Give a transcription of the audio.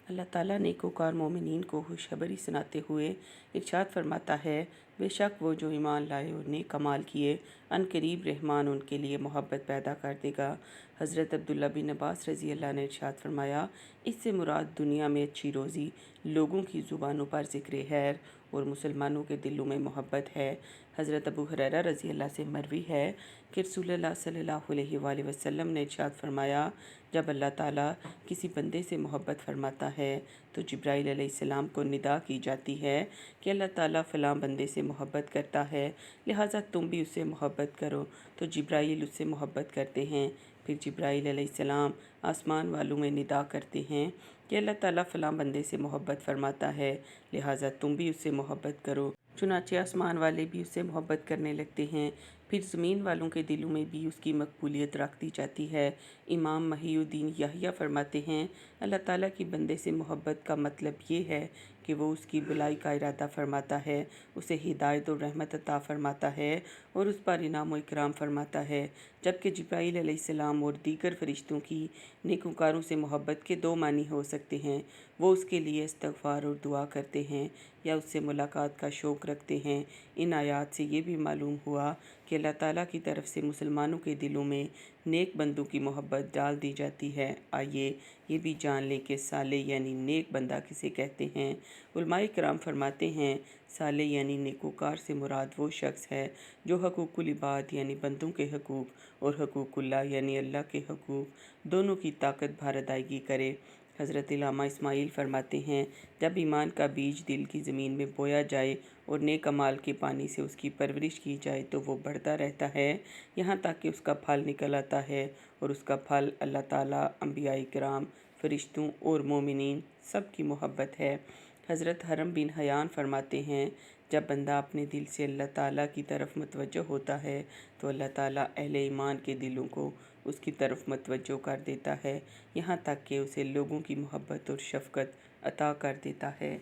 اللہ تعالیٰ نیکوکار مومنین کو خوشخبری سناتے ہوئے ارشاد فرماتا ہے، بے شک وہ جو ایمان لائے اور نیک اعمال کیے، ان قریب رحمان ان کے لیے محبت پیدا کر دے گا۔ حضرت عبداللہ بن عباس رضی اللہ نے ارشاد فرمایا، اس سے مراد دنیا میں اچھی روزی، لوگوں کی زبانوں پر ذکر خیر اور مسلمانوں کے دلوں میں محبت ہے۔ حضرت ابو ہریرہ رضی اللہ سے مروی ہے کہ رسول اللہ صلی اللہ علیہ وآلہ وسلم نے ارشاد فرمایا، جب اللہ تعالیٰ کسی بندے سے محبت فرماتا ہے تو جبرائیل علیہ السلام کو ندا کی جاتی ہے کہ اللہ تعالیٰ فلاں بندے سے محبت کرتا ہے، لہٰذا تم بھی اس سے محبت کرو، تو جبرائیل اس سے محبت کرتے ہیں۔ پھر جبرائیل علیہ السلام آسمان والوں میں ندا کرتے ہیں کہ اللہ تعالیٰ فلاں بندے سے محبت فرماتا ہے، لہٰذا تم بھی اس سے محبت کرو، چنانچہ آسمان والے بھی اس سے محبت کرنے لگتے ہیں۔ پھر زمین والوں کے دلوں میں بھی اس کی مقبولیت رکھ دی جاتی ہے۔ امام محی الدین یحییٰ فرماتے ہیں، اللہ تعالیٰ کی بندے سے محبت کا مطلب یہ ہے کہ وہ اس کی بھلائی کا ارادہ فرماتا ہے، اسے ہدایت اور رحمت عطا فرماتا ہے اور اس پر انعام و اکرام فرماتا ہے۔ جبکہ جبرائیل علیہ السلام اور دیگر فرشتوں کی نیکوکاروں سے محبت کے دو معنی ہو سکتے ہیں، وہ اس کے لیے استغفار اور دعا کرتے ہیں یا اس سے ملاقات کا شوق رکھتے ہیں۔ ان آیات سے یہ بھی معلوم ہوا کہ اللہ تعالیٰ کی طرف سے مسلمانوں کے دلوں میں نیک بندوں کی محبت ڈال دی جاتی ہے۔ آئیے یہ بھی جان لیں کہ صالح یعنی نیک بندہ کسے کہتے ہیں۔ علماء کرام فرماتے ہیں، صالح یعنی نیکوکار سے مراد وہ شخص ہے جو حقوق العباد یعنی بندوں کے حقوق اور حقوق اللہ یعنی اللہ کے حقوق دونوں کی طاقت بھر ادائیگی کرے۔ حضرت علامہ اسماعیل فرماتے ہیں، جب ایمان کا بیج دل کی زمین میں بویا جائے اور نیک اعمال کے پانی سے اس کی پرورش کی جائے تو وہ بڑھتا رہتا ہے یہاں تک کہ اس کا پھل نکل آتا ہے، اور اس کا پھل اللہ تعالیٰ، انبیاء کرام، فرشتوں اور مومنین سب کی محبت ہے۔ حضرت حرم بن حیان فرماتے ہیں، جب بندہ اپنے دل سے اللہ تعالیٰ کی طرف متوجہ ہوتا ہے تو اللہ تعالیٰ اہل ایمان کے دلوں کو اس کی طرف متوجہ کر دیتا ہے، یہاں تک کہ اسے لوگوں کی محبت اور شفقت عطا کر دیتا ہے۔